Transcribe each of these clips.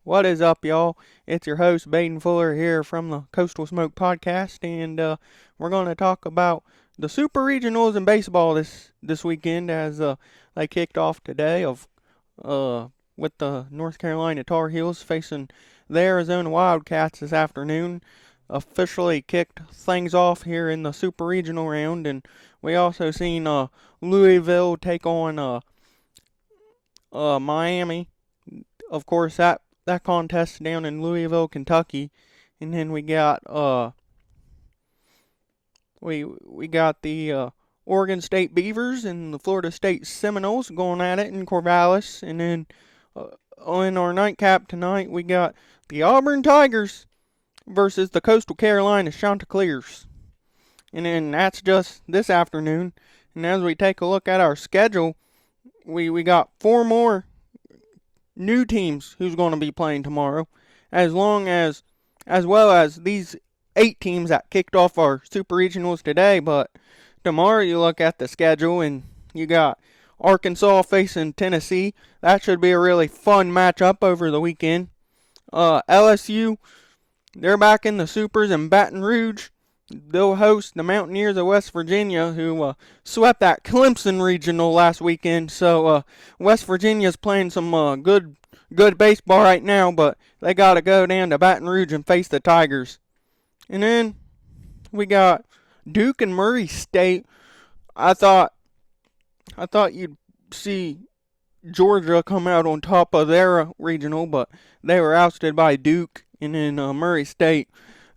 What is up, y'all? It's your host, Baden Fuller, here from the Coastal Smoke Podcast, and we're going to talk about the Super Regionals in baseball this weekend as they kicked off today uh, with the North Carolina Tar Heels facing the Arizona Wildcats this afternoon. Officially kicked things off here in the Super Regional round, and we also seen Louisville take on Miami. Of course, that contest down in Louisville, Kentucky, and then we got the Oregon State Beavers and the Florida State Seminoles going at it in Corvallis, and then in our nightcap tonight we got the Auburn Tigers versus the Coastal Carolina Chanticleers, and then that's just this afternoon. And as we take a look at our schedule, we got four more new teams who's going to be playing tomorrow, as well as these 8 teams that kicked off our super regionals today. But tomorrow you look at the schedule and you got Arkansas facing Tennessee. That should be a really fun matchup over the weekend. LSU, they're back in the supers in Baton Rouge. They'll host the Mountaineers of West Virginia, who swept that Clemson regional last weekend. So West Virginia's playing some good baseball right now, but they got to go down to Baton Rouge and face the Tigers. And then we got Duke and Murray State. I thought you'd see Georgia come out on top of their regional, but they were ousted by Duke, and then Murray State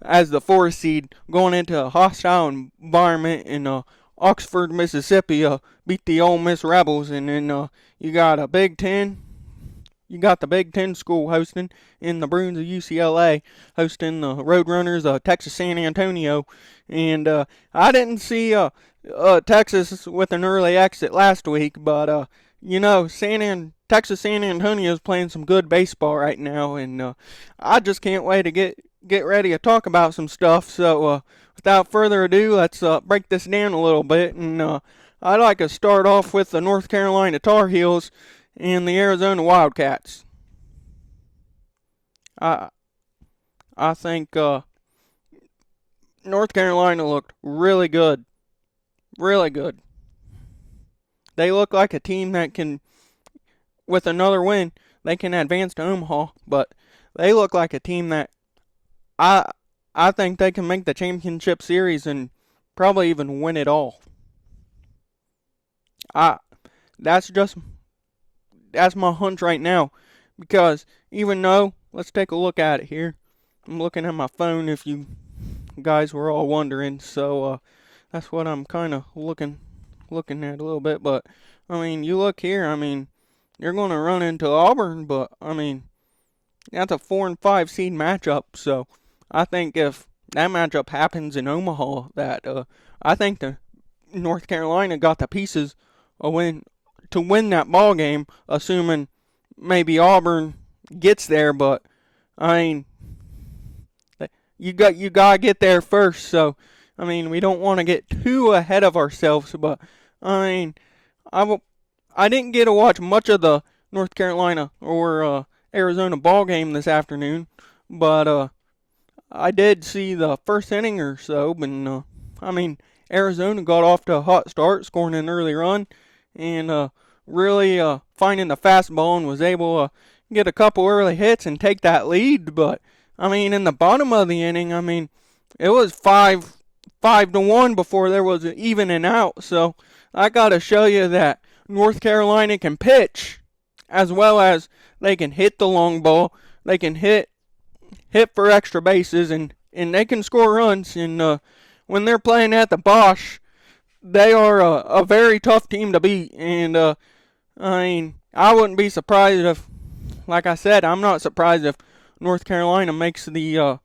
as the 4th seed going into a hostile environment in Oxford, Mississippi, beat the Ole Miss Rebels. And then you got a Big Ten. You got the Big Ten school hosting in the Bruins of UCLA, hosting the Roadrunners of Texas San Antonio. And I didn't see Texas with an early exit last week, but Texas San Antonio is playing some good baseball right now, and I just can't wait to get ready to talk about some stuff. So without further ado, let's break this down a little bit. And I'd like to start off with the North Carolina Tar Heels and the Arizona Wildcats. I I think North Carolina looked really good, really good. They look like a team that can, with another win, they can advance to Omaha. But they look like a team that I I think they can make the championship series and probably even win it all. I that's just that's my hunch right now, because even though, let's take a look at it here. I'm looking at my phone if you guys were all wondering. So that's what I'm kind of looking at a little bit. But I mean, you look here. I mean, you're going to run into Auburn, but I mean, that's a 4 and 5 seed matchup. So I think if that matchup happens in Omaha, that I think the North Carolina got the pieces a win to win that ball game, assuming maybe Auburn gets there. But I mean, you gotta get there first. So I mean, we don't want to get too ahead of ourselves. But I mean, I didn't get to watch much of the North Carolina or Arizona ball game this afternoon, but I did see the first inning or so. And I mean, Arizona got off to a hot start, scoring an early run, and really finding the fastball, and was able to get a couple early hits and take that lead. But I mean, in the bottom of the inning, I mean, it was 5-1 before there was even an out. So I gotta show you that North Carolina can pitch, as well as they can hit the long ball. They can hit for extra bases, and they can score runs. And when they're playing at the Bosch, they are a very tough team to beat. And I mean, I wouldn't be surprised if, like I said, I'm not surprised if North Carolina makes the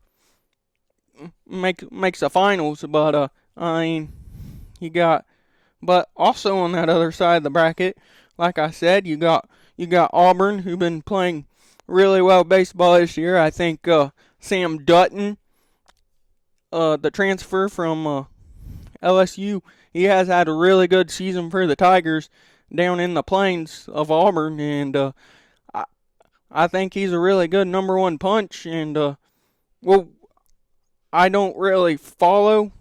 makes the finals. But I mean, you got, but also on that other side of the bracket, like I said, you got Auburn, who've been playing really well baseball this year. I think Sam Dutton, the transfer from LSU, he has had a really good season for the Tigers down in the plains of Auburn. And I think he's a really good number one punch, and well, I don't really follow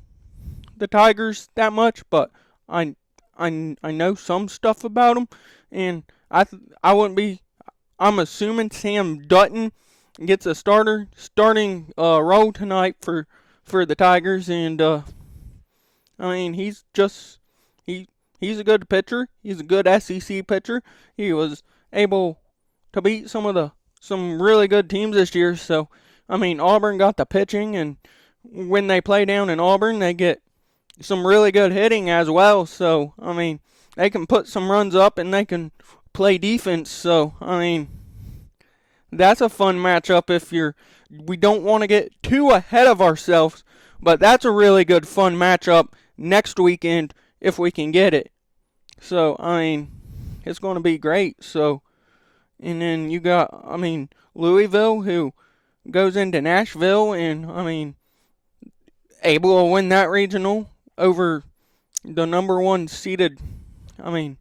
the Tigers that much, but I I know some stuff about them, and I wouldn't be. I'm assuming Sam Dutton gets a starting role tonight for the Tigers, and I mean he he's a good pitcher. He's a good SEC pitcher. He was able to beat some really good teams this year. So I mean Auburn got the pitching, and when they play down in Auburn, they get some really good hitting as well. So I mean they can put some runs up and they can play defense. So I mean that's a fun matchup if you're. We don't want to get too ahead of ourselves, but that's a really good fun matchup next weekend if we can get it. So I mean, it's going to be great. So and then you got Louisville who goes into Nashville and I mean able to win that regional over the number one seeded. I mean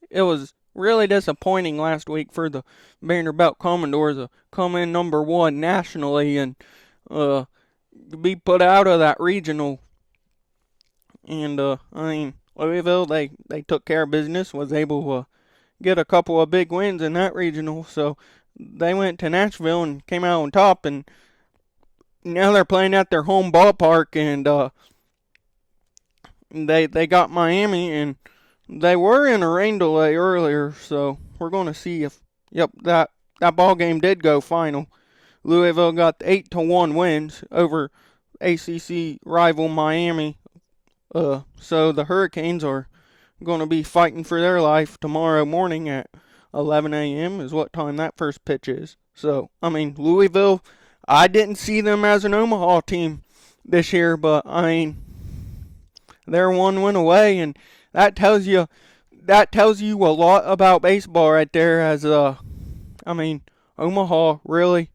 it was really disappointing last week for the Vanderbilt Commodores to come in number one nationally and uh, be put out of that regional. And I mean, Louisville they took care of business, was able to get a couple of big wins in that regional. So they went to Nashville and came out on top, and now they're playing at their home ballpark, and they got Miami, and they were in a rain delay earlier, so we're going to see if that ball game did go final. Louisville got 8-1 wins over ACC rival Miami. So the Hurricanes are going to be fighting for their life tomorrow morning at 11 a.m. is what time that first pitch is. So I mean Louisville, I didn't see them as an Omaha team this year, but I mean they're one win away, and that tells you a lot about baseball right there. As I mean, Omaha really,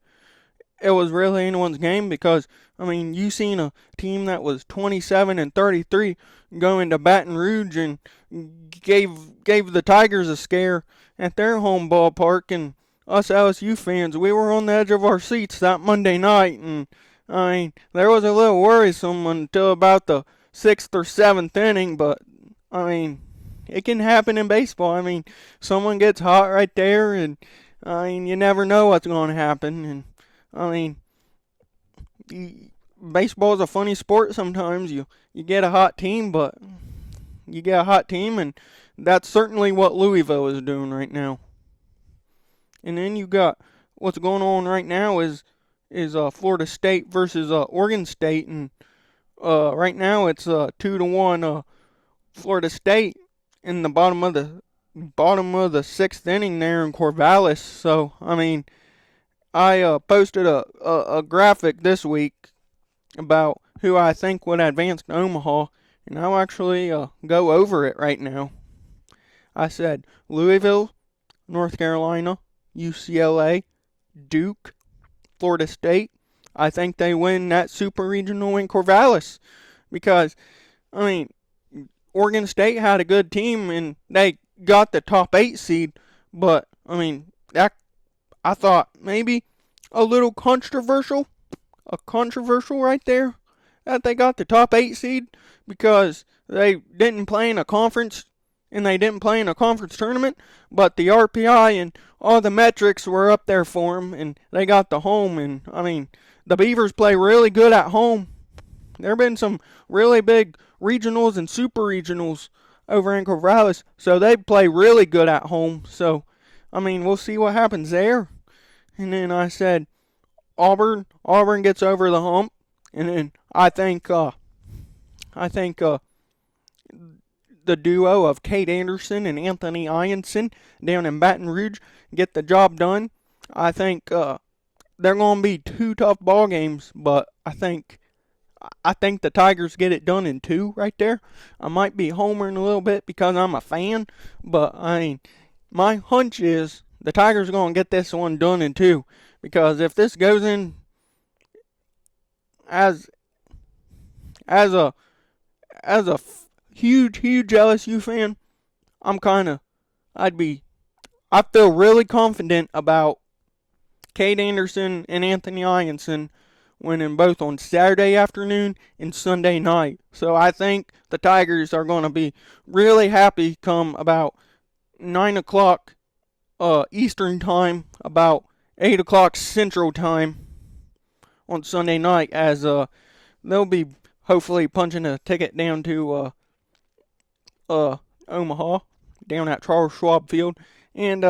it was really anyone's game because I mean you seen a team that was 27-33 go into Baton Rouge and gave the Tigers a scare at their home ballpark, and us LSU fans, we were on the edge of our seats that Monday night, and I mean there was a little worrisome until about the sixth or seventh inning, but I mean, it can happen in baseball. I mean, someone gets hot right there, and I mean, you never know what's going to happen. And I mean, baseball is a funny sport. Sometimes you get a hot team, but you get a hot team, and that's certainly what Louisville is doing right now. And then you got what's going on right now is Florida State versus Oregon State, and right now it's 2-1. Florida State in the bottom of the sixth inning there in Corvallis. So I mean, I posted a graphic this week about who I think would advance to Omaha, and I'll actually go over it right now. I said Louisville, North Carolina, UCLA, Duke, Florida State. I think they win that super regional in Corvallis because I mean Oregon State had a good team and they got the top 8 seed, but I mean that I thought maybe a little controversial right there that they got the top 8 seed because they didn't play in a conference and they didn't play in a conference tournament, but the RPI and all the metrics were up there for them and they got the home. And I mean the Beavers play really good at home. There have been some really big regionals and super regionals over in Corvallis, so they play really good at home. So, I mean, we'll see what happens there. And then I said Auburn gets over the hump, and then I think the duo of Kate Anderson and Anthony Ianson down in Baton Rouge get the job done. I think they're going to be 2 tough ball games, but I think the Tigers get it done in 2 right there. I might be homering a little bit because I'm a fan, but I mean, my hunch is the Tigers are going to get this one done in 2 because if this goes in as a huge LSU fan, I feel really confident about Cade Anderson and Anthony Ianson winning both on Saturday afternoon and Sunday night. So I think the Tigers are going to be really happy come about 9 o'clock Eastern time, about 8 o'clock Central time on Sunday night, as they'll be hopefully punching a ticket down to Omaha, down at Charles Schwab Field. And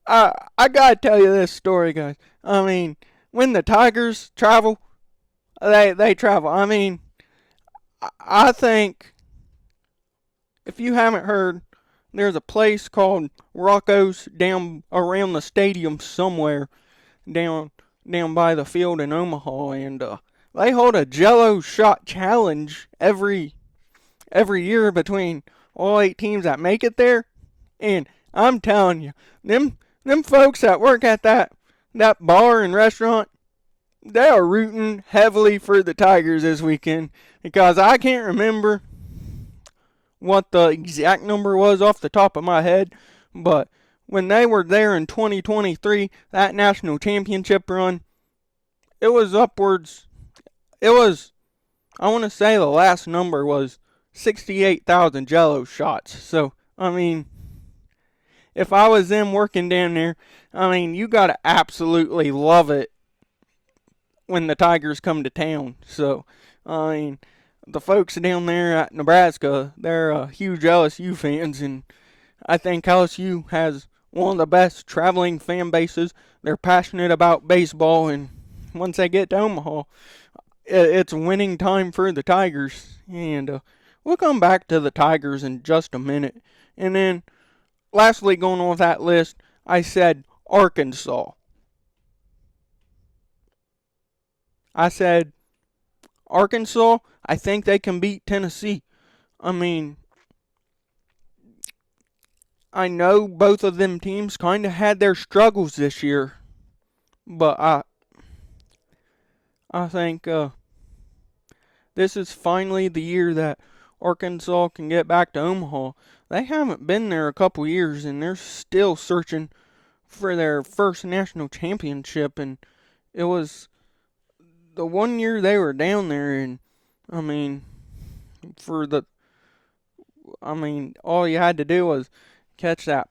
I gotta tell you this story, guys. I mean, when the Tigers travel, they travel. I mean, I think if you haven't heard, there's a place called Rocco's down around the stadium somewhere, down down by the field in Omaha, and they hold a Jello shot challenge every year between all 8 teams that make it there. And I'm telling you, them folks that work at that bar and restaurant, they are rooting heavily for the Tigers this weekend, because I can't remember what the exact number was off the top of my head, but when they were there in 2023, that national championship run, it was upwards. It was, I want to say the last number was 68,000 Jello shots. So, I mean, if I was them working down there, I mean, you got to absolutely love it when the Tigers come to town. So, I mean, the folks down there at Nebraska, they're huge LSU fans, and I think LSU has one of the best traveling fan bases. They're passionate about baseball, and once they get to Omaha, it's winning time for the Tigers. And we'll come back to the Tigers in just a minute. And then, lastly, going on with that list, I said Arkansas. I said Arkansas, I think they can beat Tennessee. I mean, I know both of them teams kind of had their struggles this year, but I think this is finally the year that Arkansas can get back to Omaha. They haven't been there a couple years, and they're still searching for their first national championship. And it was the one year they were down there, and I mean, all you had to do was catch that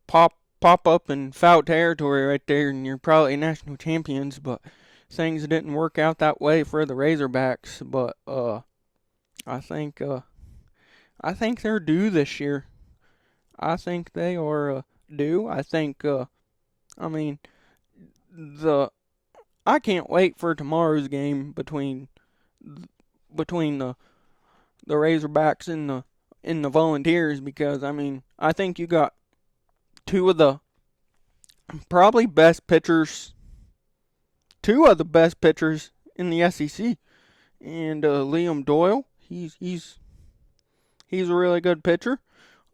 pop up in foul territory right there, and you're probably national champions. But things didn't work out that way for the Razorbacks. But I think they're due this year. I think they are due. I think I mean the I can't wait for tomorrow's game between the Razorbacks and the Volunteers, because I mean, I think you got two of the probably best pitchers, two of the best pitchers in the SEC, and Liam Doyle. He's a really good pitcher.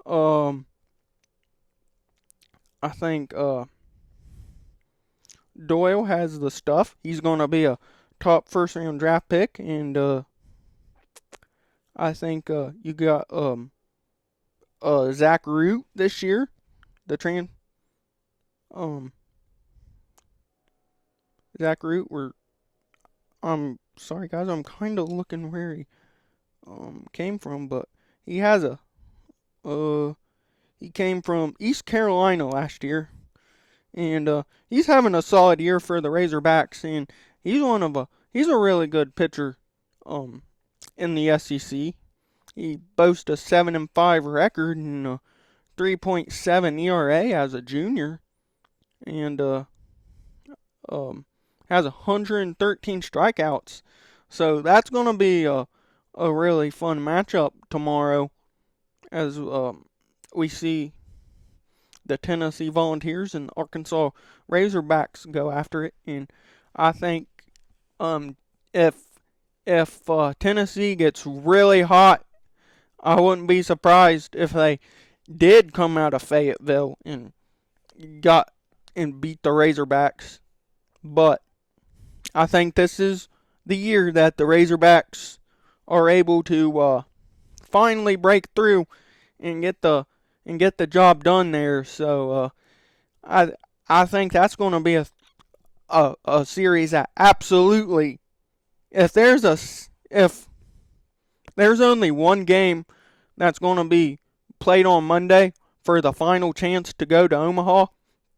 I think Doyle has the stuff. He's gonna be a top first round draft pick, and I think you got Zach Root this year, the Zach Root. I'm sorry guys, I'm kind of looking where he came from, but he has he came from East Carolina last year, and he's having a solid year for the Razorbacks, and he's a really good pitcher in the SEC. He boasts a 7-5 record and a 3.7 ERA as a junior, and has 113 strikeouts. So that's going to be a really fun matchup tomorrow, as we see the Tennessee Volunteers and Arkansas Razorbacks go after it. And I think if Tennessee gets really hot, I wouldn't be surprised if they did come out of Fayetteville and beat the Razorbacks. But I think this is the year that the Razorbacks are able to finally break through and get the job done there. So I think that's going to be a series that absolutely, if there's only one game that's going to be played on Monday for the final chance to go to Omaha,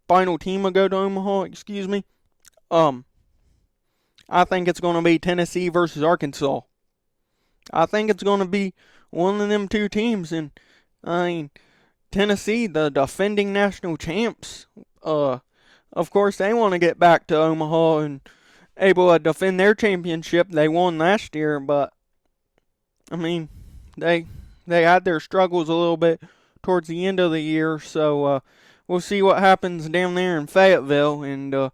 final team to go to Omaha, excuse me. I think it's going to be Tennessee versus Arkansas. I think it's going to be one of them two teams, and I mean Tennessee, the defending national champs. Of course they want to get back to Omaha and able to defend their championship they won last year, but I mean they had their struggles a little bit towards the end of the year, so we'll see what happens down there in Fayetteville. And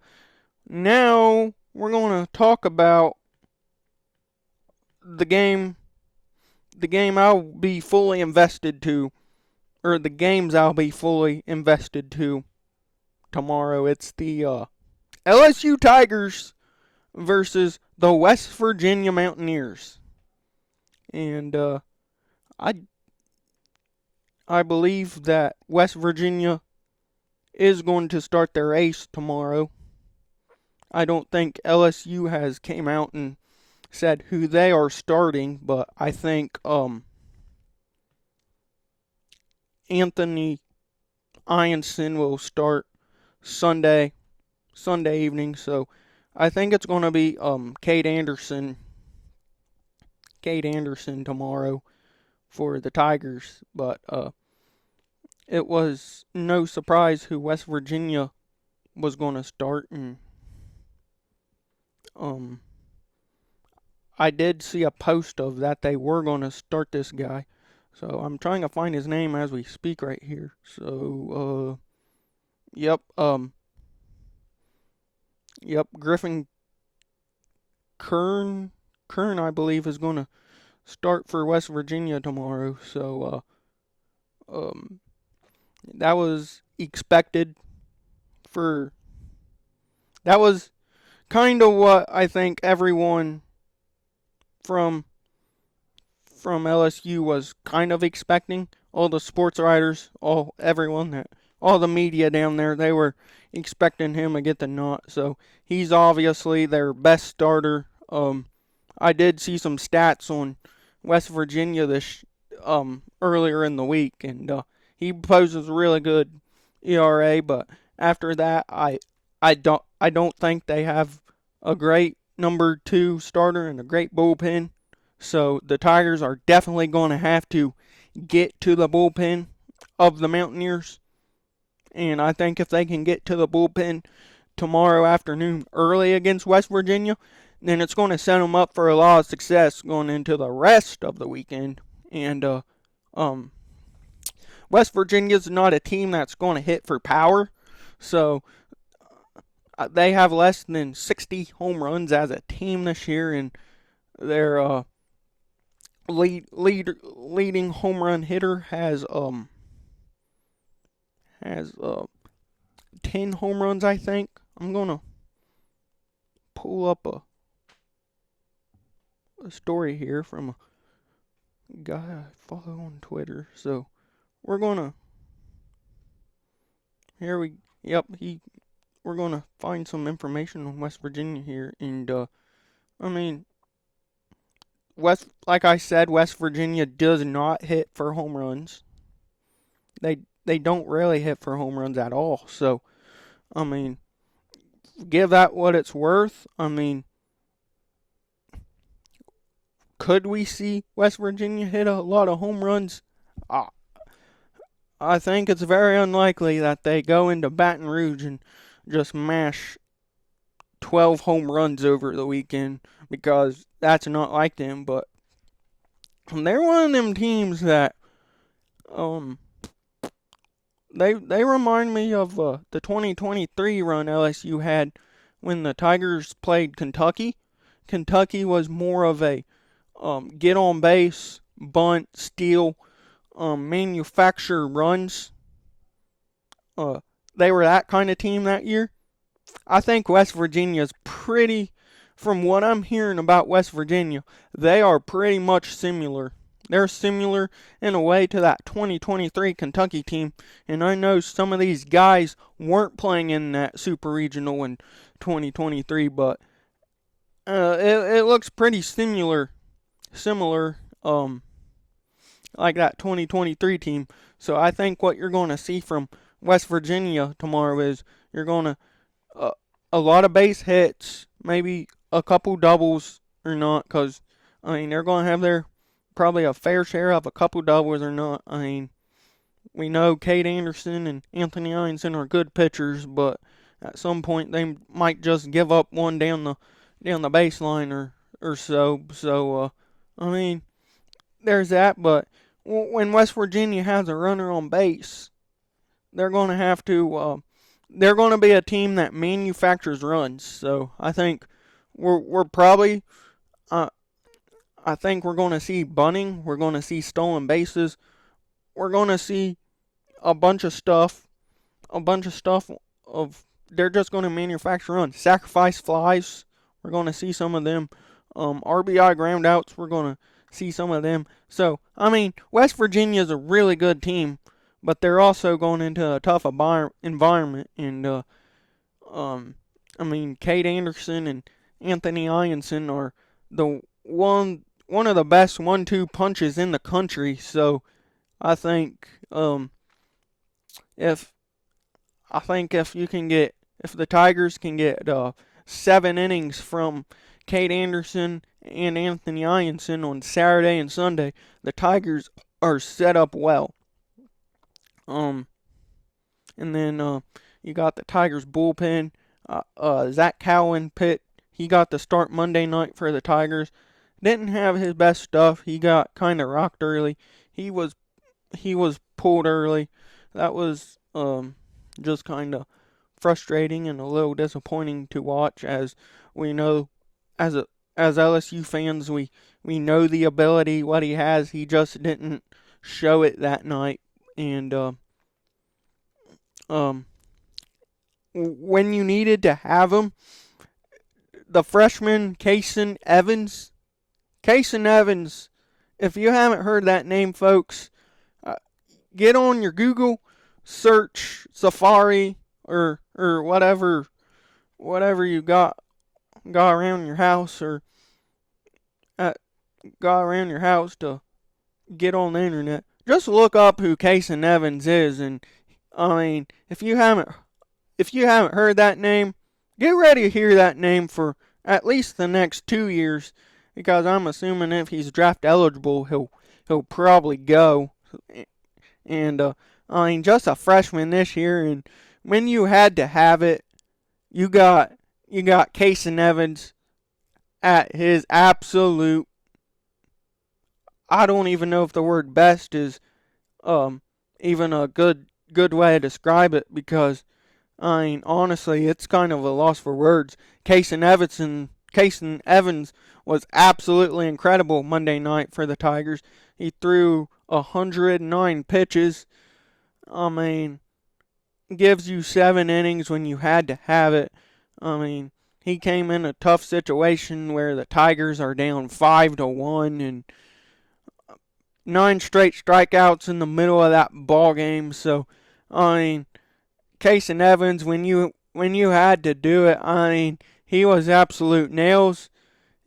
now we're going to talk about the game I'll be fully invested to, or the games I'll be fully invested to tomorrow. It's the LSU Tigers versus the West Virginia Mountaineers. And I believe that West Virginia is going to start their ace tomorrow. I don't think LSU has came out and said who they are starting, but I think Anthony Ianson will start Sunday evening. So I think it's going to be Cade Anderson tomorrow for the Tigers. But it was no surprise who West Virginia was going to start, and I did see a post of that they were going to start this guy. So I'm trying to find his name as we speak right here. So yep, Griffin Kern I believe is going to start for West Virginia tomorrow. So that was expected. That was kind of what I think everyone from LSU was kind of expecting. All the sports writers, all the media down there, they were expecting him to get the nod. So he's obviously their best starter. I did see some stats on West Virginia this earlier in the week, and he poses a really good ERA. But after that, I don't think they have a great number 2 starter and a great bullpen. So the Tigers are definitely going to have to get to the bullpen of the Mountaineers. And I think if they can get to the bullpen tomorrow afternoon early against West Virginia, then it's going to set them up for a lot of success going into the rest of the weekend. And West Virginia's not a team that's going to hit for power. So they have less than 60 home runs as a team this year, and their leading home run hitter has 10 home runs, I think. I'm gonna pull up a story here from a guy I follow on Twitter. So we're gonna we're gonna find some information on West Virginia here, and I mean, like I said, West Virginia does not hit for home runs. They don't really hit for home runs at all. So, I mean, give that what it's worth. I mean, could we see West Virginia hit a lot of home runs? I think it's very unlikely that they go into Baton Rouge and just mash 12 home runs over the weekend, because that's not like them. But they're one of them teams that they remind me of the 2023 run LSU had when the Tigers played Kentucky. Kentucky was more of a get on base, bunt, steal, manufacture runs. They were that kind of team that year. I think West Virginia's pretty, from what I'm hearing about West Virginia, they are pretty much similar. They're similar in a way to that 2023 Kentucky team, and I know some of these guys weren't playing in that Super Regional in 2023, but it looks pretty similar, like that 2023 team. So I think what you're going to see from West Virginia tomorrow is you're going to a lot of base hits, maybe a couple doubles or not, because I mean they're going to have their probably a fair share of a couple doubles or not. I mean we know Cade Anderson and Anthony Ianson are good pitchers, but at some point they might just give up one down the baseline or so. So I mean there's that, but when West Virginia has a runner on base, they're going to have to. They're going to be a team that manufactures runs. So I think we're probably. I think we're going to see bunting. We're going to see stolen bases. We're going to see a bunch of stuff. A bunch of stuff of they're just going to manufacture runs. Sacrifice flies. We're going to see some of them. RBI groundouts. We're going to see some of them. So I mean, West Virginia is a really good team, but they're also going into a tough environment. And I mean, Cade Anderson and Anthony Ianson are the one of the best 1-2 punches in the country. So I think if if the Tigers can get 7 innings from Cade Anderson and Anthony Ianson on Saturday and Sunday, the Tigers are set up well. And then you got the Tigers bullpen. Zach Cowan he got the start Monday night for the Tigers. Didn't have his best stuff. He got kind of rocked early. He was pulled early. That was just kind of frustrating and a little disappointing to watch, as we know as LSU fans we know the ability what he has. He just didn't show it that night. And when you needed to have him, the freshman Kason Evans, if you haven't heard that name, folks, get on your Google, search Safari or whatever you got around your house, or got around your house to get on the internet. Just look up who Kason Evans is, and I mean, if you haven't heard that name, get ready to hear that name for at least the next 2 years, because I'm assuming if he's draft eligible, he'll probably go. And I mean, just a freshman this year, and when you had to have it, you got Kason Evans at his absolute. I don't even know if the word best is even a good way to describe it, because I mean, honestly, it's kind of a loss for words. Kason Evans was absolutely incredible Monday night for the Tigers. He threw 109 pitches. I mean, gives you 7 innings when you had to have it. I mean, he came in a tough situation where the Tigers are down 5-1, and 9 straight strikeouts in the middle of that ball game. So, I mean, Kason Evans, when you had to do it, I mean, he was absolute nails,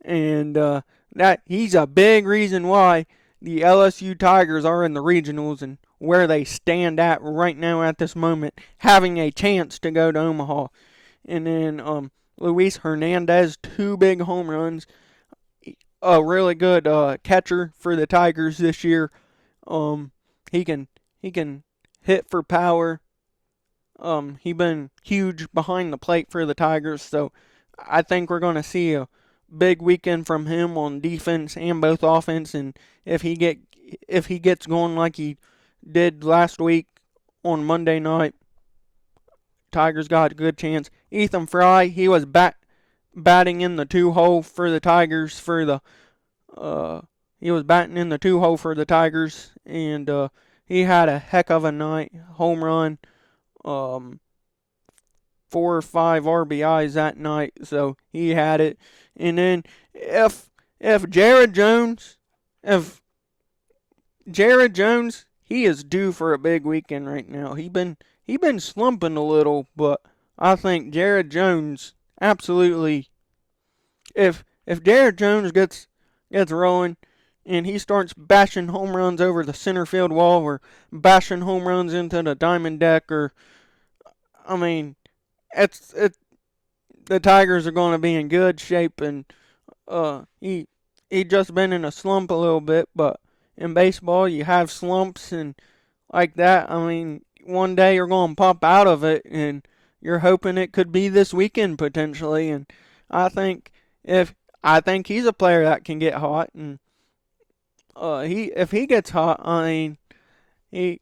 and that he's a big reason why the LSU Tigers are in the regionals and where they stand at right now at this moment, having a chance to go to Omaha. And then Luis Hernandez, 2 big home runs, a really good catcher for the Tigers this year. He can hit for power. He been huge behind the plate for the Tigers, so I think we're going to see a big weekend from him on defense and both offense. And if he gets going like he did last week on Monday night, Tigers got a good chance. Ethan Fry, he was batting in the 2-hole for the Tigers he was batting in the 2-hole for the Tigers, and he had a heck of a night. Home run, 4 or 5 RBIs that night, so he had it. And then if Jared Jones, he is due for a big weekend right now. He been slumping a little, but I think Jared Jones absolutely. If Jared Jones gets rolling and he starts bashing home runs over the center field wall or bashing home runs into the diamond deck, or I mean, it's it the Tigers are going to be in good shape. And he just been in a slump a little bit, but in baseball you have slumps and like that. I mean, one day you're going to pop out of it, and you're hoping it could be this weekend potentially. And I think if I think he's a player that can get hot, and he if he gets hot, I mean, he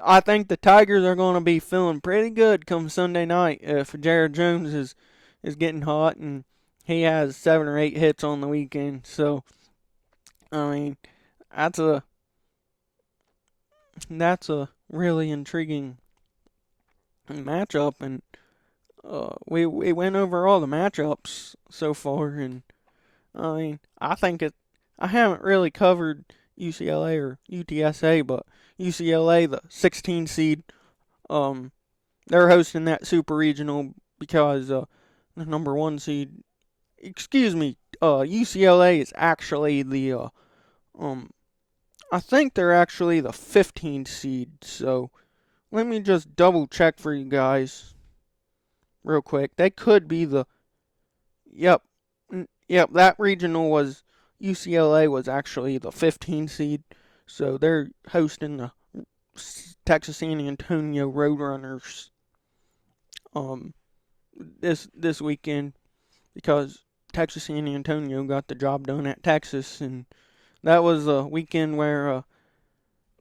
I think the Tigers are going to be feeling pretty good come Sunday night if Jared Jones is getting hot and he has 7 or 8 hits on the weekend. So I mean, that's a that's a really intriguing matchup, and we went over all the matchups so far, and I mean, I think it. I haven't really covered UCLA or UTSA, but UCLA, the 16 seed, um, they're hosting that super regional because the number one seed. Excuse me, UCLA is actually the um. I think they're actually the 15 seed. So let me just double check for you guys real quick. They could be the. Yep, yep. That regional was UCLA was actually the 15 seed. So they're hosting the Texas San Antonio Roadrunners um this weekend because Texas San Antonio got the job done at Texas, and that was a weekend where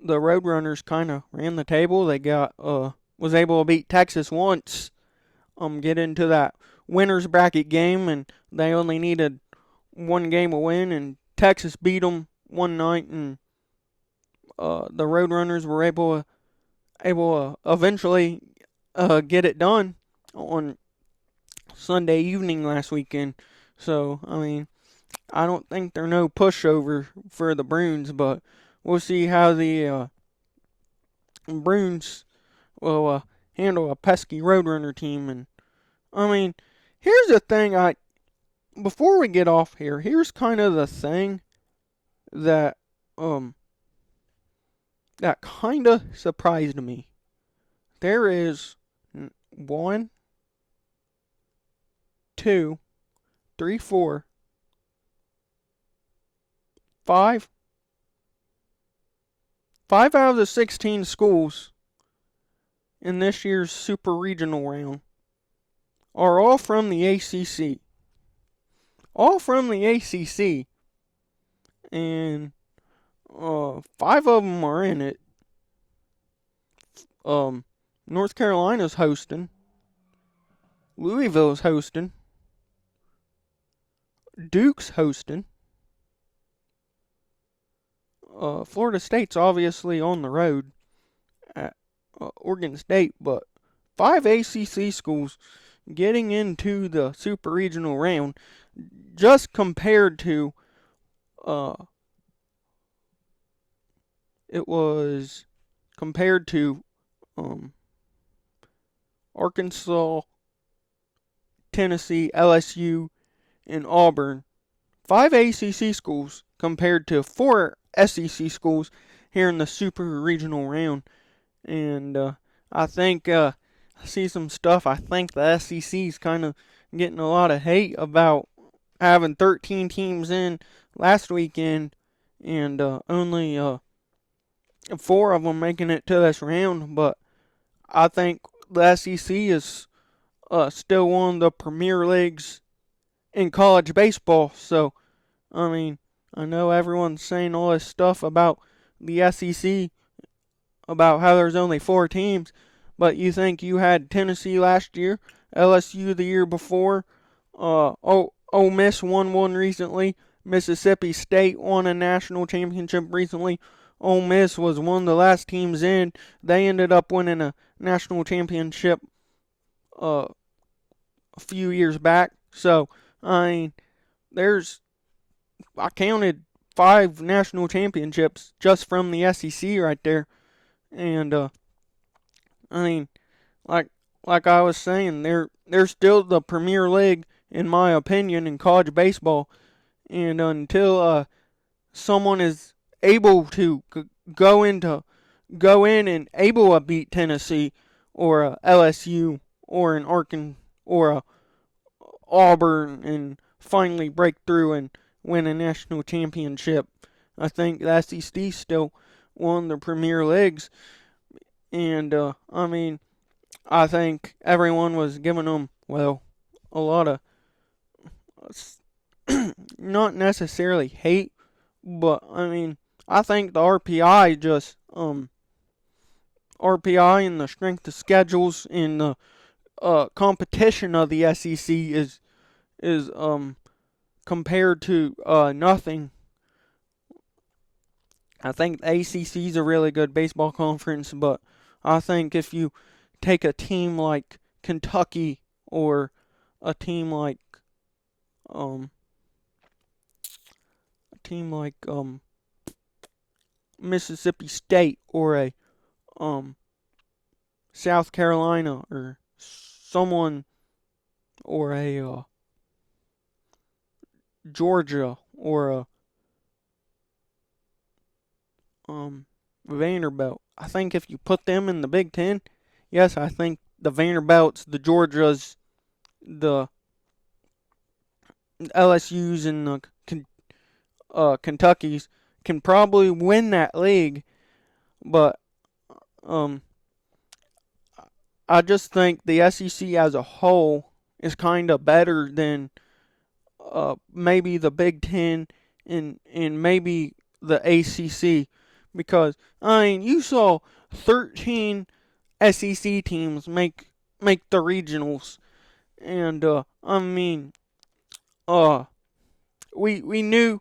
the Roadrunners kind of ran the table. They got was able to beat Texas once, get into that winners bracket game, and they only needed one game to win, and Texas beat them one night, and the Roadrunners were able to eventually get it done on Sunday evening last weekend. So I mean, I don't think they're no pushover for the Bruins, but we'll see how the Bruins will handle a pesky Roadrunner team. And I mean, here's the thing. I before we get off here, here's kind of the thing that um that kind of surprised me. There is one, two, three, four, five, five out of the 16 schools in this year's super regional round are all from the ACC. All from the ACC, and five of them are in it. North Carolina's hosting, Louisville's hosting, Duke's hosting. Florida State's obviously on the road at Oregon State, but five ACC schools getting into the super regional round, just compared to it was compared to Arkansas, Tennessee, LSU, and Auburn. Five ACC schools compared to four SEC schools here in the super regional round. And I think I see some stuff. I think the SEC's kind of getting a lot of hate about having 13 teams in last weekend, and only four of them making it to this round. But I think the SEC is still one of the premier leagues in college baseball. So, I mean, I know everyone's saying all this stuff about the SEC, about how there's only four teams, but you think you had Tennessee last year, LSU the year before, Ole Miss won one recently, Mississippi State won a national championship recently. Ole Miss was one of the last teams in. They ended up winning a national championship a few years back. So, I mean, I counted five national championships just from the SEC right there. And, I mean, like like I was saying, they're still the premier league in my opinion in college baseball, and until someone is able to go into go in and able to beat Tennessee or LSU or an Arkansas or a Auburn and finally break through and win a national championship. I think the SEC still one of the premier leagues, and I mean, I think everyone was giving them a lot of not necessarily hate, but I mean, I think the RPI and the strength of schedules and the competition of the SEC is compared to nothing. I think the ACC is a really good baseball conference, but I think if you take a team like Kentucky or a team like um Mississippi State or a um South Carolina or someone or a Georgia or a Vanderbilt. I think if you put them in the Big Ten, yes, I think the Vanderbilts, the Georgias, the LSU's, and the Kentuckies can probably win that league. But um, I just think the SEC as a whole is kind of better than maybe the Big Ten and maybe the ACC, because I mean you saw 13 SEC teams make the regionals, and I mean uh we knew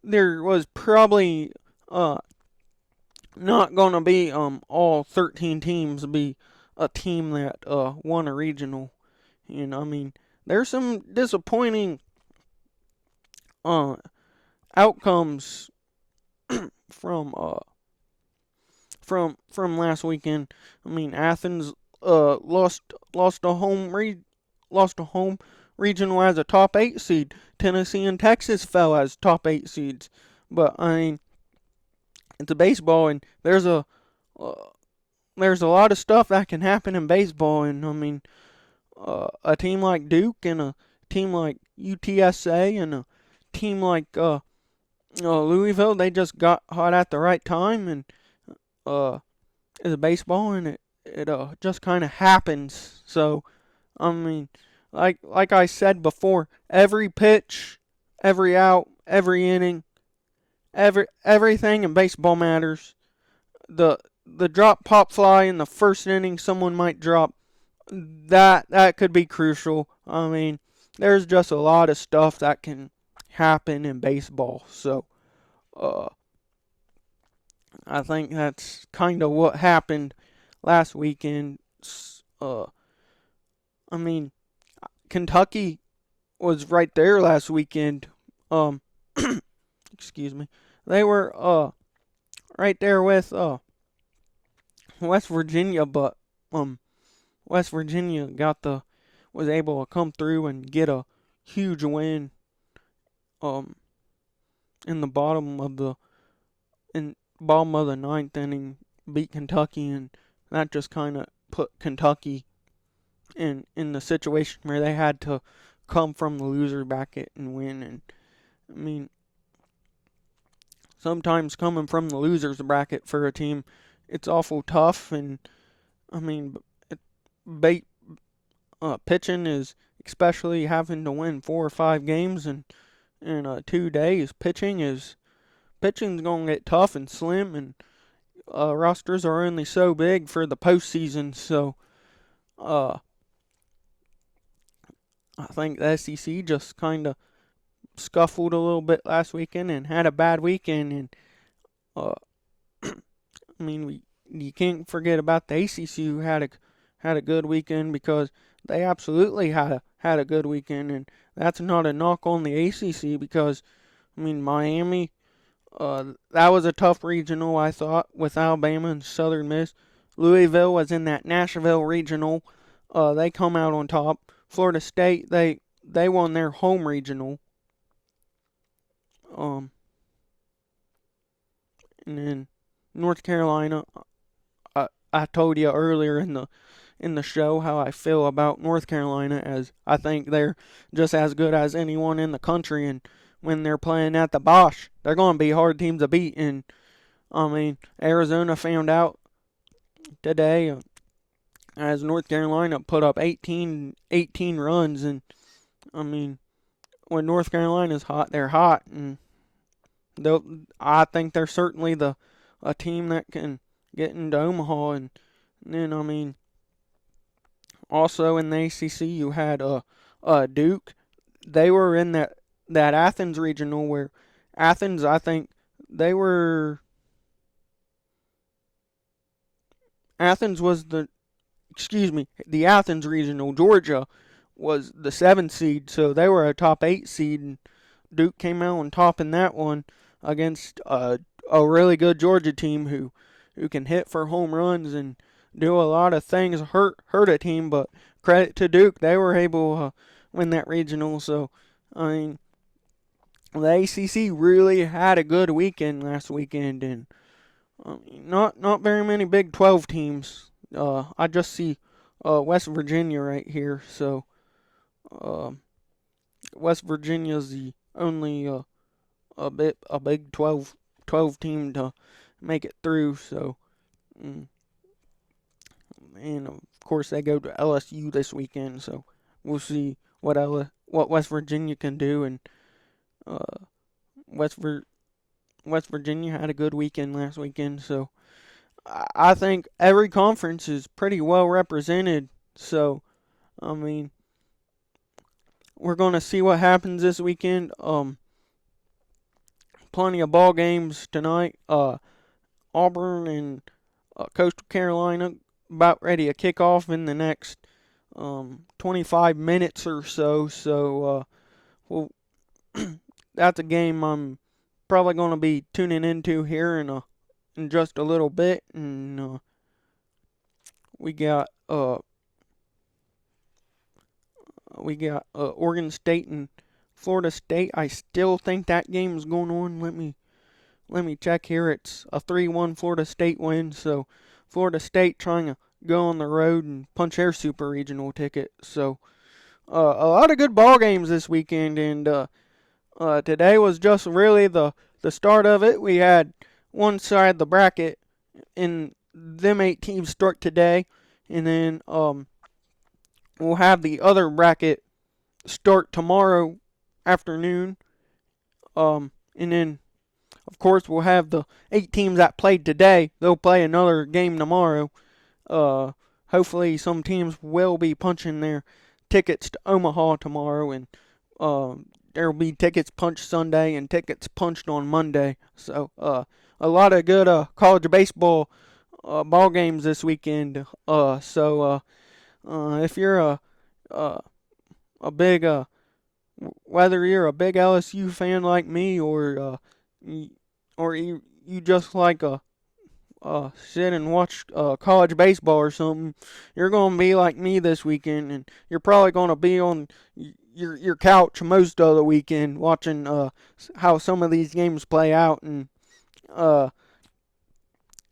there was probably not gonna be all 13 teams be a team that won a regional, and I mean there's some disappointing uh outcomes from from last weekend. I mean, Athens lost a home regional as a top 8 seed. Tennessee and Texas fell as top 8 seeds. But I mean, it's a baseball, and uh, there's a lot of stuff that can happen in baseball, and I mean, a team like Duke and a team like UTSA and a team like Louisville, they just got hot at the right time, and uh, it's a baseball, and it just kind of happens. So I mean, like I said before, every pitch, every out, every inning, everything in baseball matters. The drop pop fly in the first inning, someone might drop. That could be crucial. I mean, there's just a lot of stuff that can happen in baseball. So uh, I think that's kind of what happened last weekend. Uh, I mean, Kentucky was right there last weekend. Um, excuse me. They were right there with West Virginia, but West Virginia was able to come through and get a huge win um in the bottom of the ninth inning, beat Kentucky, and that just kind of put Kentucky in the situation where they had to come from the loser bracket and win. And I mean, sometimes coming from the losers bracket for a team, it's awful tough. And I mean, pitching is, especially having to win 4 or 5 games in 2 days. Pitching's gonna get tough and slim, and rosters are only so big for the postseason. So uh, I think the SEC just kind of scuffled a little bit last weekend and had a bad weekend. And uh, I mean, you can't forget about the ACC, who had a good weekend, because they absolutely had a good weekend. And that's not a knock on the ACC, because I mean, Miami, that was a tough regional, I thought, with Alabama and Southern Miss. Louisville was in that Nashville regional. they come out on top. Florida State, they won their home regional. Um, and then North Carolina, I told you earlier in the show how I feel about North Carolina, as I think they're just as good as anyone in the country, and when they're playing at the Bosch, they're going to be hard teams to beat. And I mean, Arizona found out today as North Carolina put up 18 runs, and I mean, when North Carolina's hot, they're hot, and I think they're certainly a team that can get into Omaha. And then I mean, also in the ACC, you had Duke. They were in that Athens regional where Athens, I think they were. Athens was the Athens regional. Georgia was the 7th seed, so they were a top 8 seed, and Duke came out on top in that one against a really good Georgia team who can hit for home runs and do a lot of things, hurt a team. But credit to Duke, they were able to win that regional. So I mean, the ACC really had a good weekend last weekend, and not very many Big 12 teams. I just see West Virginia right here. So uh, West Virginia's the only a Big 12 team to make it through. So mm, and of course they go to LSU this weekend. So we'll see what West Virginia can do. And uh, West Vir- West Virginia had a good weekend last weekend. So I think every conference is pretty well represented. So I mean, we're gonna see what happens this weekend. Plenty of ball games tonight. Auburn and Coastal Carolina about ready to kick off in the next 25 minutes or so. So well, that's a game I'm probably going to be tuning into here in just a little bit. And we got Oregon State and Florida State. I still think that game's going on. Let me check here. It's a 3-1 Florida State win. So Florida State trying to go on the road and punch their super regional ticket. So a lot of good ball games this weekend, and today was just really the start of it. We had one side of the bracket, and them 8 teams start today, and then we'll have the other bracket start tomorrow afternoon. And then of course we'll have the 8 teams that played today. They'll play another game tomorrow. Hopefully some teams will be punching their tickets to Omaha tomorrow, and there will be tickets punched Sunday and tickets punched on Monday. So a lot of good college baseball ball games this weekend. So if you're uh, a big whether you're a big LSU fan like me, or you just like sit and watch college baseball or something, you're gonna be like me this weekend, and you're probably gonna be on your couch most of the weekend watching how some of these games play out. And uh,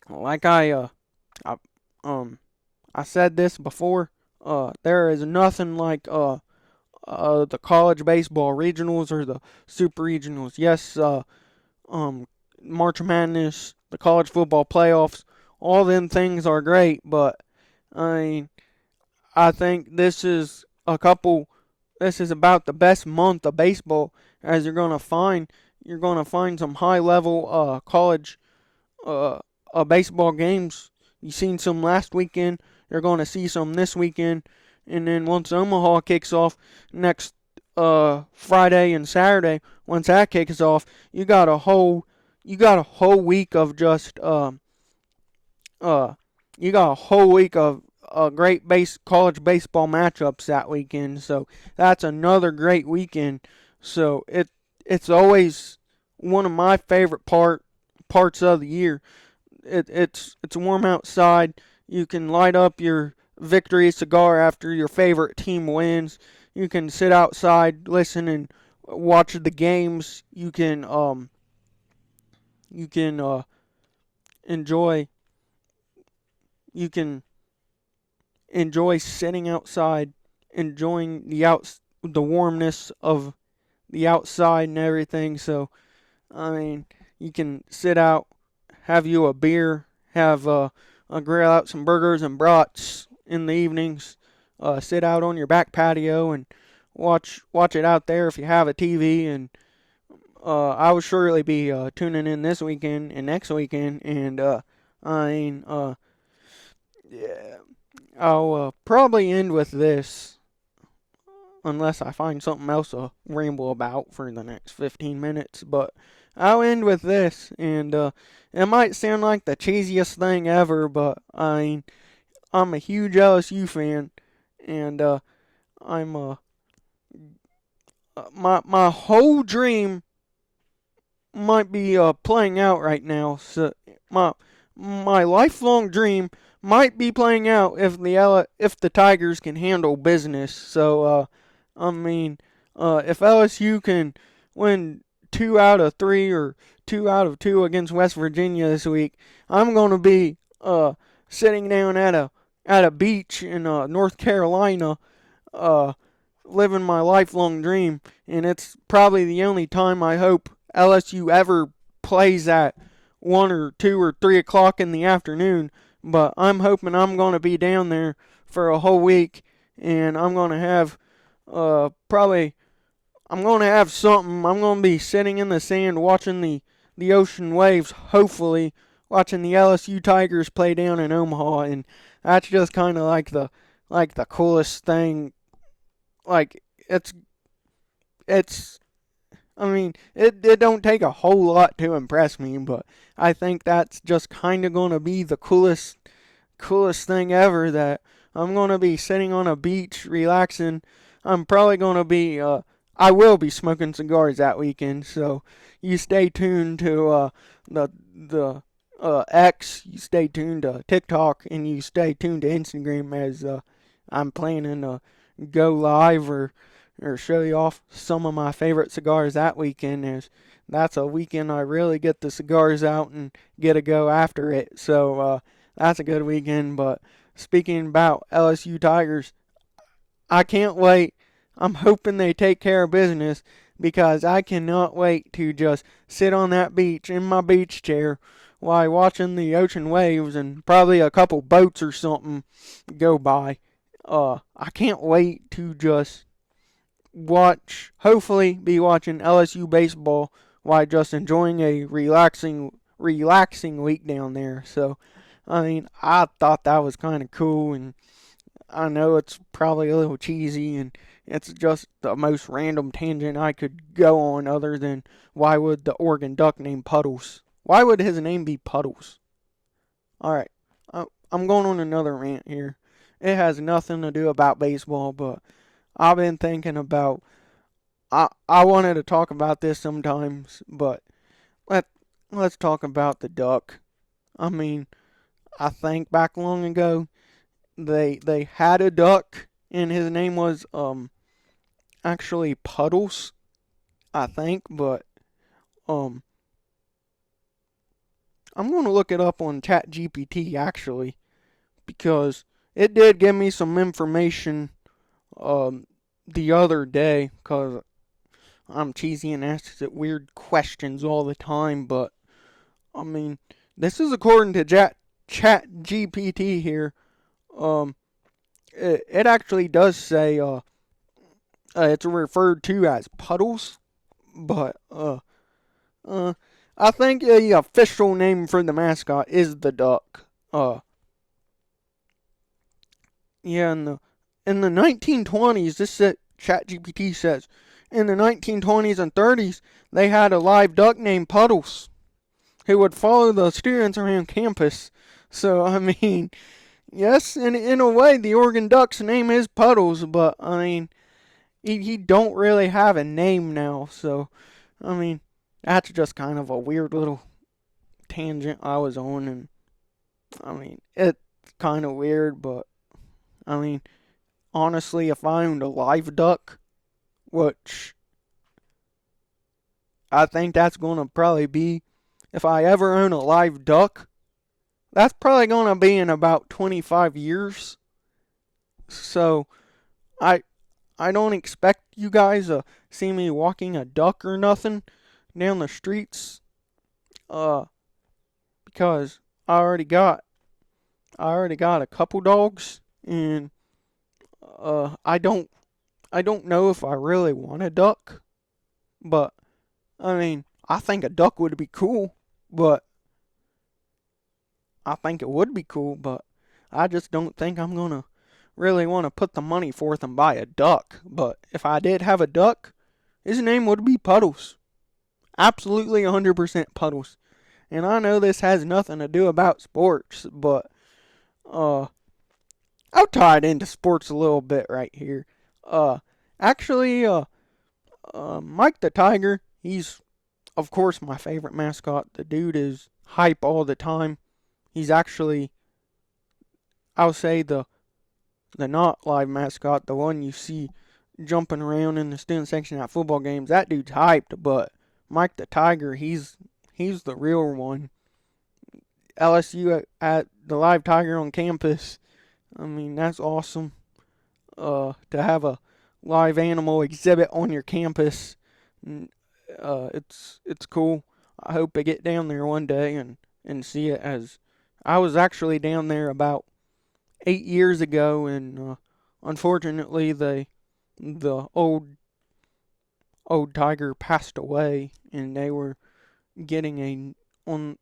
like I I said this before, there is nothing like the college baseball regionals or the super regionals. Yes, um, March Madness, the college football playoffs, all them things are great, but I mean, I think this is about the best month of baseball as you're gonna find. You're gonna find some high level college uh, baseball games. You seen some last weekend. You're gonna see some this weekend, and then once Omaha kicks off next Friday and Saturday, once that kicks off, you got a whole week of just uh you got a whole week of great college baseball matchups that weekend. So that's another great weekend. So it's always one of my favorite parts of the year. It's warm outside. You can light up your victory cigar after your favorite team wins. You can sit outside, listen, and watch the games. You can enjoy you can enjoy sitting outside, enjoying the warmness of the outside and everything. So I mean, you can sit out, have you a beer, have a grill out some burgers and brats in the evenings, sit out on your back patio and watch it out there if you have a TV. And I will surely be tuning in this weekend and next weekend. And I mean, yeah, I'll probably end with this unless I find something else to ramble about for the next 15 minutes. But I'll end with this, and it might sound like the cheesiest thing ever, but I mean, I'm a huge LSU fan, and I'm my whole dream might be playing out right now. So my my lifelong dream might be playing out if the Tigers can handle business. So I mean, if LSU can win 2 out of 3 or 2 out of 2 against West Virginia this week, I'm gonna be sitting down at a beach in North Carolina, uh, living my lifelong dream, and it's probably the only time I hope LSU ever plays at 1 or 2 or 3 o'clock in the afternoon. But I'm hoping I'm gonna be down there for a whole week, and I'm gonna have probably I'm gonna have something. I'm gonna be sitting in the sand watching the ocean waves. Hopefully, watching the LSU Tigers play down in Omaha, and that's just kind of like the coolest thing. Like it's I mean, it don't take a whole lot to impress me, but I think that's just kind of gonna be the coolest thing ever. That I'm gonna be sitting on a beach relaxing. I'm probably gonna be I will be smoking cigars that weekend. So you stay tuned to the X. You stay tuned to TikTok, and you stay tuned to Instagram as I'm planning to go live or show you off some of my favorite cigars that weekend. That's a weekend I really get the cigars out and get a go after it. So that's a good weekend. But speaking about LSU Tigers, I can't wait. I'm hoping they take care of business because I cannot wait to just sit on that beach in my beach chair while watching the ocean waves and probably a couple boats or something go by. I can't wait to just hopefully be watching LSU baseball while just enjoying a relaxing week down there. So, I mean, I thought that was kind of cool, and I know it's probably a little cheesy, and it's just the most random tangent I could go on other than why would the Oregon Duck name Puddles? Why would his name be Puddles? Alright, I'm going on another rant here. It has nothing to do about baseball, but I've been thinking about. I wanted to talk about this sometimes, but let let's talk about the duck. I mean, I think back long ago they had a duck and his name was actually Puddles, I think, but um I'm going to look it up on ChatGPT actually because it did give me some information the other day cuz I'm cheesy and ask it weird questions all the time, but I mean, this is according to ChatGPT here. Um it actually does say it's referred to as Puddles, but uh, I think the official name for the mascot is the duck. Yeah, in the 1920s, ChatGPT says, in the 1920s and 30s, they had a live duck named Puddles who would follow the students around campus. So I mean, yes, in a way, the Oregon Duck's name is Puddles, but I mean, he don't really have a name now. So I mean, that's just kind of a weird little tangent I was on, and I mean, it's kind of weird, but I mean, honestly, if I owned a live duck, which I think that's going to probably be, if I ever own a live duck, that's probably going to be in about 25 years. So I I don't expect you guys to see me walking a duck or nothing down the streets, uh, because I already got I already got a couple dogs, and I don't know if I really want a duck, but I mean I think a duck would be cool, but I think it would be cool, but I just don't think I'm gonna really want to put the money forth and buy a duck. But if I did have a duck, his name would be Puddles. Absolutely 100% Puddles. And I know this has nothing to do about sports, but uh, I'll tie it into sports a little bit right here. Uh, actually, Mike the Tiger, he's of course my favorite mascot. The dude is hype all the time. He's actually, I'll say the not live mascot, the one you see jumping around in the student section at football games. That dude's hyped, but Mike the Tiger, he's the real one. LSU at the live tiger on campus. I mean, that's awesome. To have a live animal exhibit on your campus. It's cool. I hope I get down there one day and see it. As I was actually down there about 8 years ago, and unfortunately the old tiger passed away, and they were getting a on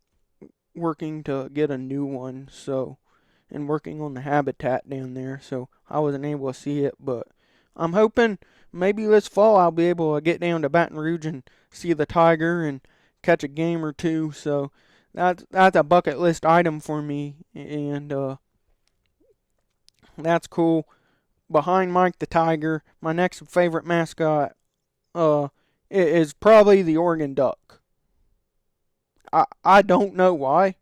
working to get a new one. So, and working on the habitat down there. So I wasn't able to see it, but I'm hoping maybe this fall I'll be able to get down to Baton Rouge and see the tiger and catch a game or two. So that's a bucket list item for me, and that's cool. Behind Mike the Tiger, my next favorite mascot is probably the Oregon Duck. I don't know why.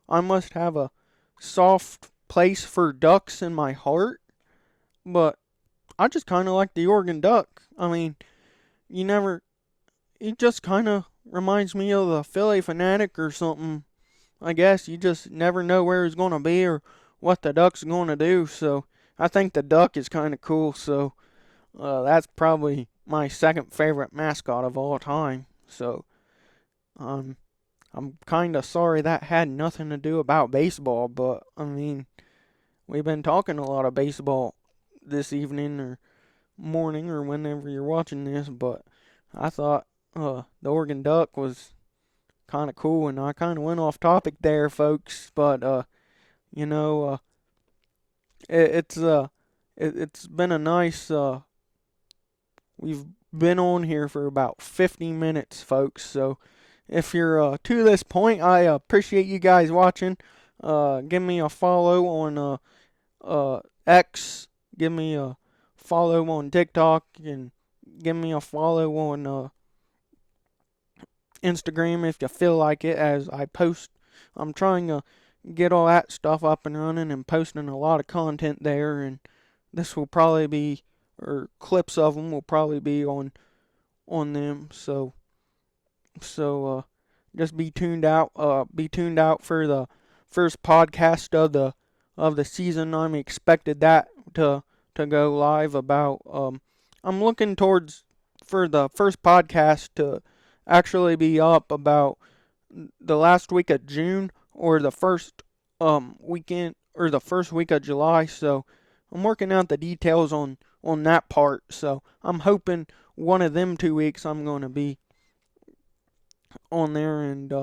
I must have a soft place for ducks in my heart, but I just kind of like the Oregon Duck. I mean, you never, it just kind of reminds me of the Philly Fanatic or something. I guess you just never know where he's going to be or what the duck's going to do. So I think the duck is kind of cool. So that's probably my second favorite mascot of all time. So um, I'm kind of sorry that had nothing to do about baseball, but I mean, we've been talking a lot of baseball this evening or morning or whenever you're watching this, but I thought the Oregon Duck was kind of cool, and I kind of went off topic there, folks. But you know, it, it's uh, it's been a nice. We've been on here for about 50 minutes, folks. So if you're to this point, I appreciate you guys watching. Give me a follow on X. Give me a follow on TikTok, and give me a follow on Instagram if you feel like it. As I post, I'm trying to get all that stuff up and running and posting a lot of content there. And this will probably be, or clips of them will probably be on them. So just be tuned out. Be tuned out for the first podcast of the season. I'm expected that to go live about. I'm looking towards for the first podcast to actually be up about the last week of June or the first weekend or the first week of July. So I'm working out the details on that part. So I'm hoping one of them 2 weeks I'm going to be on there, and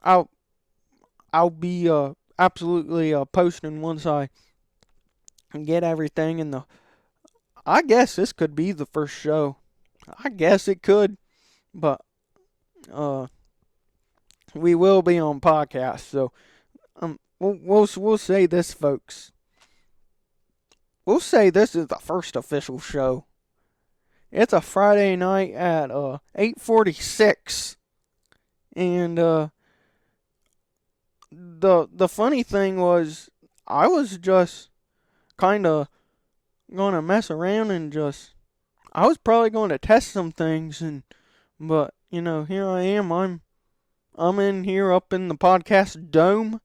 I'll I'll be absolutely posting once I get everything in the. I guess this could be the first show. I guess it could, but uh, we will be on podcast. So we'll say this, folks. We'll say this is the first official show. It's a Friday night at 8:46, and the funny thing was I was just kind of gonna mess around and just. I was probably going to test some things, but here I am. I'm in here up in the podcast dome.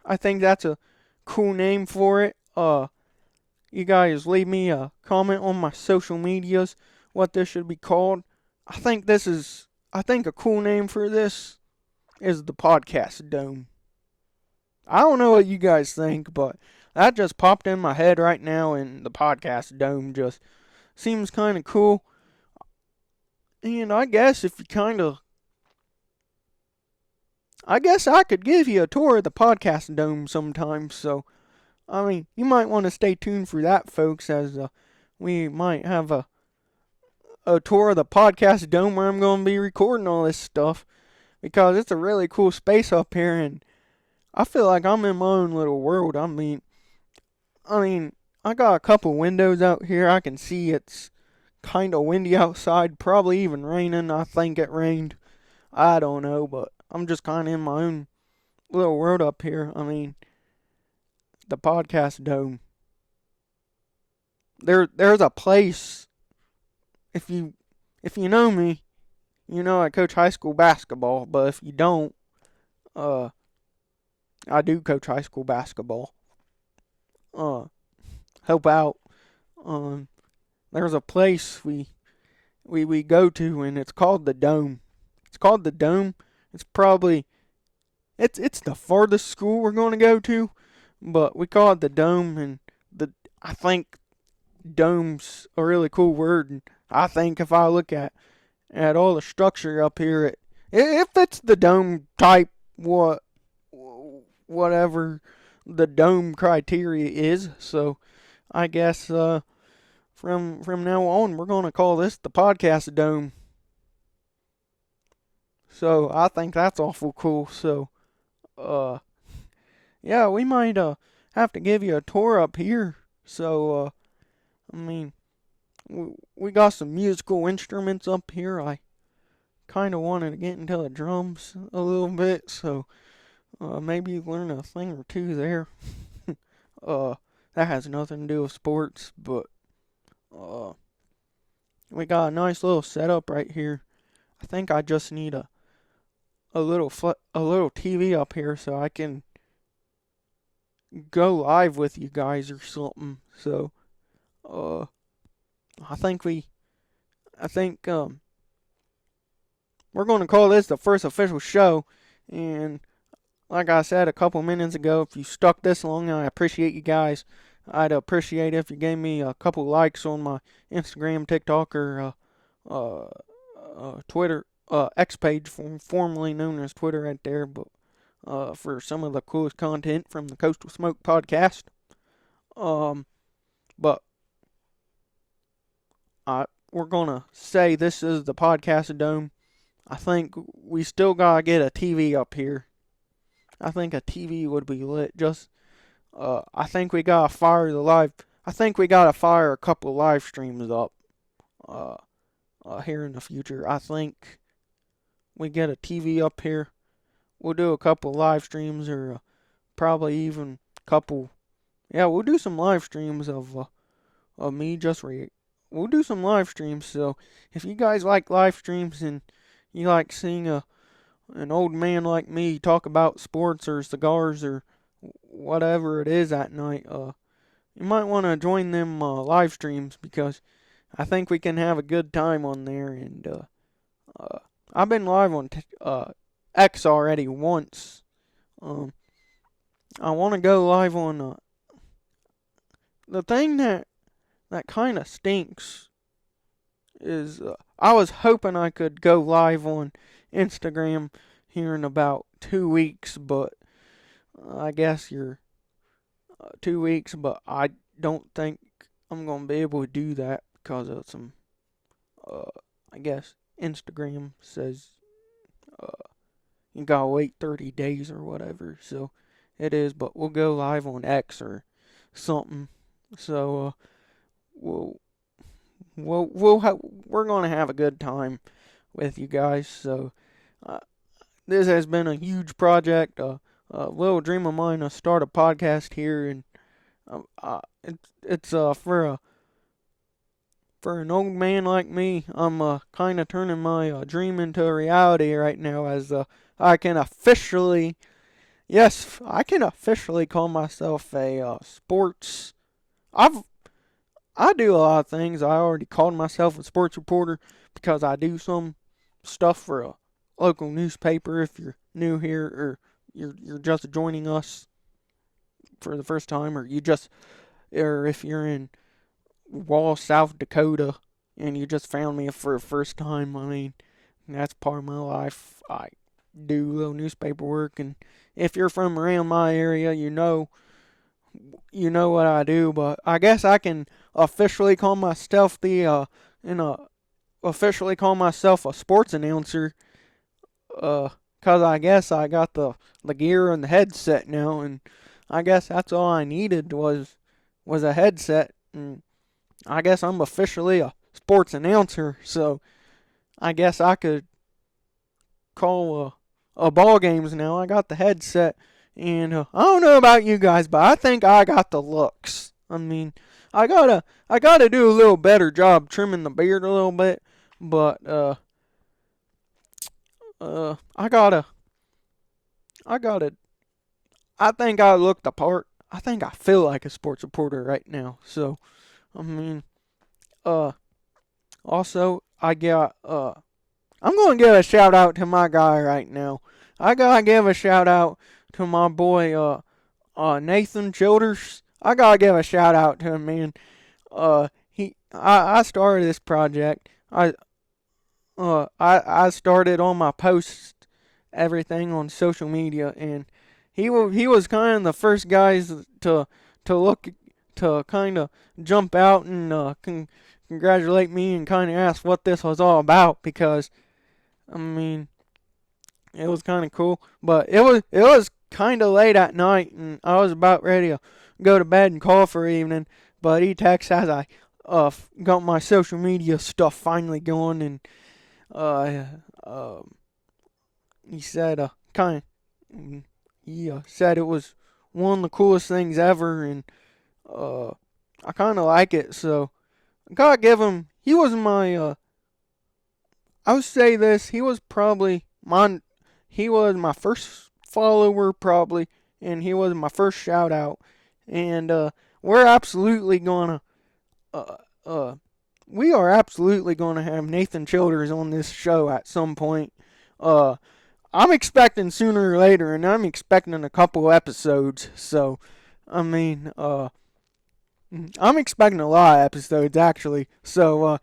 I think that's a cool name for it. You guys leave me a comment on my social medias what this should be called. I think a cool name for this is the podcast dome. I don't know what you guys think, but that just popped in my head right now, and the podcast dome just seems kind of cool. And I guess I guess I could give you a tour of the podcast dome sometime. So, I mean, you might want to stay tuned for that, folks, as we might have a tour of the podcast dome where I'm going to be recording all this stuff, because it's a really cool space up here, and I feel like I'm in my own little world. I mean, I got a couple windows out here. I can see it's kind of windy outside, probably even raining. I think it rained. I don't know, but I'm just kind of in my own little world up here. I mean, the podcast dome. There's a place. If you know me, you know I coach high school basketball. But if you don't, uh, I do coach high school basketball. Help out. Um, there's a place we go to, and it's called the Dome. It's called the Dome. It's probably it's the farthest school we're going to go to, but we call it the Dome, and I think dome's a really cool word. And I think if I look at all the structure up here, it fits the dome type, whatever the dome criteria is. So I guess from now on we're gonna call this the podcast dome. So I think that's awful cool. So uh yeah, we might have to give you a tour up here. So I mean, we got some musical instruments up here. I kind of wanted to get into the drums a little bit, so maybe learn a thing or two there. uh, that has nothing to do with sports, but uh, we got a nice little setup right here. I think I just need a little TV up here so I can go live with you guys or something. So uh, I think we're going to call this the first official show. And like I said a couple minutes ago, if you stuck this long, I appreciate you guys. I'd appreciate it if you gave me a couple likes on my Instagram, TikTok, or Twitter, X page, formerly known as Twitter, right there. But for some of the coolest content from the Coastal Smoke podcast. But we're gonna say this is the podcast dome. I think we still gotta get a TV up here. I think a TV would be lit. I think we gotta fire the live. I think we gotta fire a couple live streams up. Here in the future. I think we get a TV up here. We'll do a couple live streams, or probably even a couple. Yeah, we'll do some live streams of me just We'll do some live streams. So if you guys like live streams and you like seeing an old man like me talk about sports or cigars or whatever it is at night, you might want to join them live streams, because I think we can have a good time on there. And I've been live on X already once. I want to go live on the thing that kind of stinks is I was hoping I could go live on Instagram here in about 2 weeks, but I guess you're 2 weeks, but I don't think I'm going to be able to do that because of some, I guess Instagram says you gotta wait 30 days or whatever, so it is, but we'll go live on X or something. So we'll we're gonna have a good time with you guys. So this has been a huge project, a little dream of mine to start a podcast here, and It's for an old man like me. I'm kind of turning my dream into a reality right now, as I can officially, yes, I can officially call myself a sports. I've I do a lot of things. I already called myself a sports reporter because I do some stuff for a local newspaper. If you're new here or you're just joining us for the first time, or if you're in Wall, South Dakota, and you just found me for the first time, I mean, that's part of my life. I do little newspaper work, and if you're from around my area, you know what I do. But I guess I can officially call myself officially call myself a sports announcer. Cause I guess I got the gear and the headset now, and I guess that's all I needed was a headset, and I guess I'm officially a sports announcer. So I guess I could call ball games now. I got the headset, and I don't know about you guys, but I think I got the looks. I mean, I gotta do a little better job trimming the beard a little bit, but I gotta I gotta I think I look the part. I think I feel like a sports reporter right now. So I mean, uh, also I got I'm gonna give a shout out to my guy right now. I gotta give a shout out to my boy Nathan Childers. I gotta give a shout out to him, man. I started this project. I started on my posts, everything on social media, and he was kind of the first guys to look to kind of jump out and congratulate me and kind of ask what this was all about, because I mean, it was kind of cool, but it was kind of late at night, and I was about ready to go to bed and call for evening. But he texts as I got my social media stuff finally going, and uh, uh he said he said it was one of the coolest things ever, and uh, I kind of like it. So I gotta give him. He was my I would say this. He was my first follower probably, and he was my first shout out. And we're absolutely gonna uh uh we are absolutely gonna have Nathan Childers on this show at some point. Uh, I'm expecting sooner or later, and I'm expecting a couple episodes. So, I mean, I'm expecting a lot of episodes actually. So,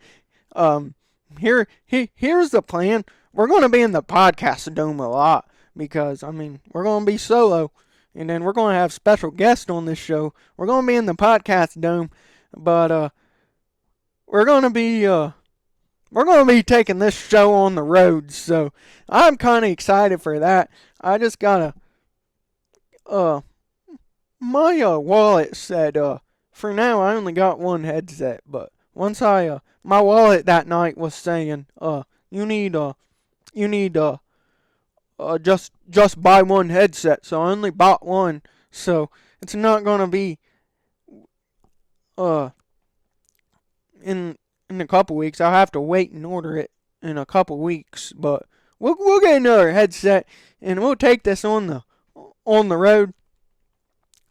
um, here's the plan. We're going to be in the podcast dome a lot because I mean we're going to be solo, and then we're going to have special guests on this show. We're going to be in the podcast dome, but we're going to be taking this show on the road. So I'm kind of excited for that. I just gotta uh my wallet said for now I only got one headset, but once I my wallet that night was saying you need you need just buy one headset, so I only bought one. So it's not gonna be uh in a couple weeks. I'll have to wait and order it in a couple weeks, but we'll get another headset, and we'll take this on the road.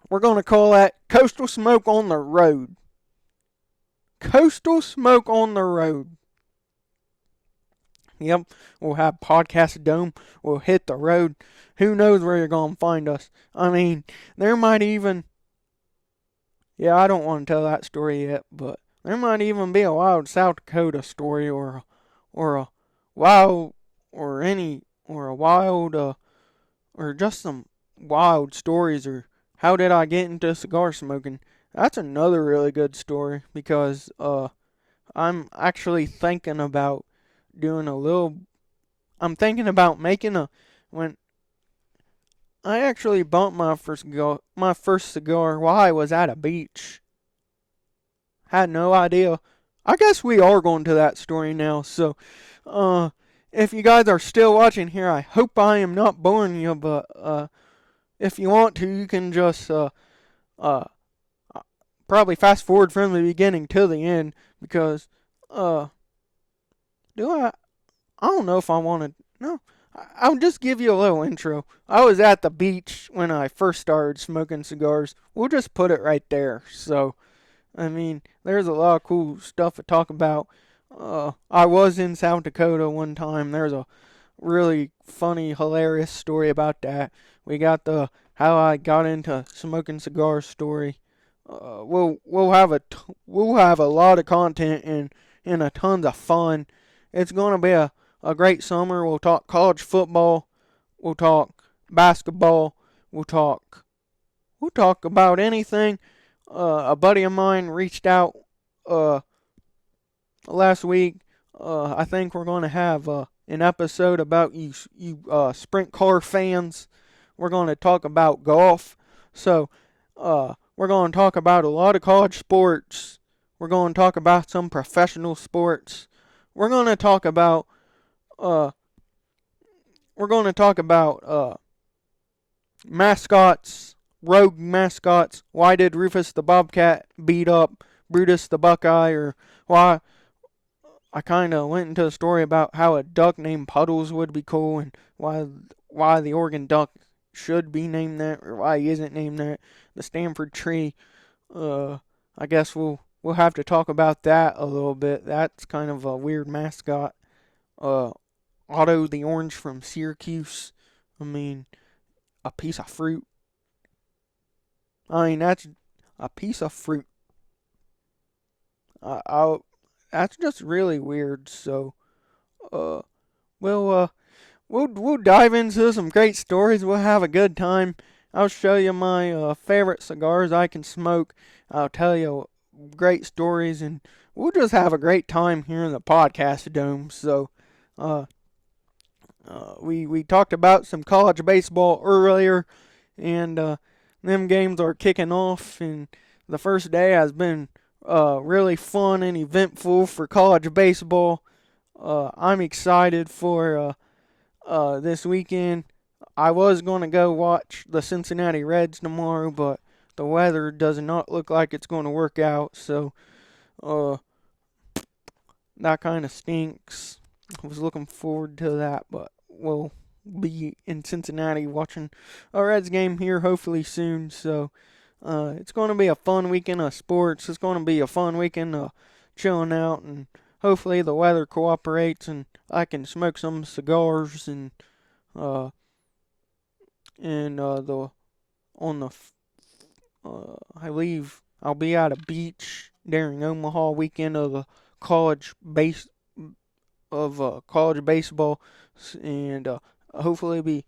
We're gonna call that Coastal Smoke on the Road. Coastal Smoke on the Road. Yep, we'll have Podcast Dome. We'll hit the road. Who knows where you're gonna find us? I mean, there might even. Yeah, I don't want to tell that story yet, but there might even be a wild South Dakota story, or a wild, or a wild, or just some wild stories, or how did I get into cigar smoking? That's another really good story, because I'm actually thinking about doing a little. I'm thinking about making a when I actually bought my first cigar while I was at a beach. Had no idea. I guess we are going to that story now. So, if you guys are still watching here, I hope I am not boring you. But if you want to, you can just uh, probably fast forward from the beginning to the end because uh do I don't know if I want to. No, I'll just give you a little intro. I was at the beach when I first started smoking cigars. We'll just put it right there. So, I mean, there's a lot of cool stuff to talk about. I was in South Dakota one time. There's a really funny, hilarious story about that. We got the how I got into smoking cigars story. We'll have a lot of content and a tons of fun. It's gonna be a great summer. We'll talk college football. We'll talk basketball. We'll talk about anything. A buddy of mine reached out uh, last week. I think we're going to have an episode about you sprint car fans. We're going to talk about golf. So we're going to talk about a lot of college sports. We're going to talk about some professional sports. We're going to talk about uh, we're going to talk about mascots, rogue mascots. Why did Rufus the Bobcat beat up Brutus the Buckeye? Or why I kind of went into a story about how a duck named Puddles would be cool, and why the Oregon duck should be named that, or why he isn't named that. The Stanford tree. Uh, I guess we'll have to talk about that a little bit. That's kind of a weird mascot. Uh, Otto the orange from Syracuse. I mean, a piece of fruit. I mean, that's a piece of fruit. I that's just really weird. So, uh, we'll we'll dive into some great stories. We'll have a good time. I'll show you my favorite cigars I can smoke. I'll tell you great stories, and we'll just have a great time here in the podcast dome. So, uh, we talked about some college baseball earlier, and them games are kicking off, and the first day has been really fun and eventful for college baseball. I'm excited for this weekend. I was going to go watch the Cincinnati Reds tomorrow, but the weather does not look like it's going to work out, so uh, that kind of stinks. I was looking forward to that, but we'll be in Cincinnati watching a Reds game here hopefully soon, so it's going to be a fun weekend of sports. It's going to be a fun weekend of chilling out, and hopefully the weather cooperates and I can smoke some cigars uh the on the I believe I'll be at a beach during Omaha weekend of the college base college baseball, and hopefully be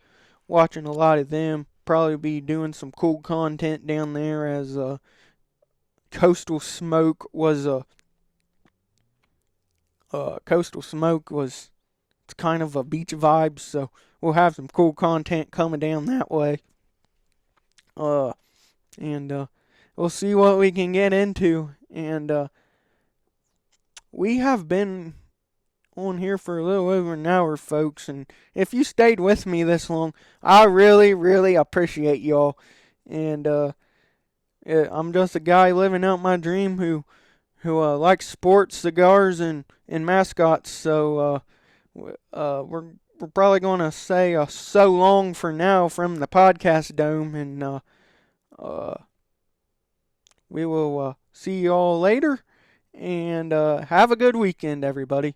watching a lot of them. Probably be doing some cool content down there as Coastal Smoke was Coastal Smoke was it's kind of a beach vibe, so we'll have some cool content coming down that way. Uh, and we'll see what we can get into. And we have been on here for a little over an hour, folks. And if you stayed with me this long, I really, really appreciate y'all. And I'm just a guy living out my dream who likes sports, cigars, and mascots. So we're probably going to say so long for now from the podcast dome, and uh, we will see you all later, and have a good weekend, everybody.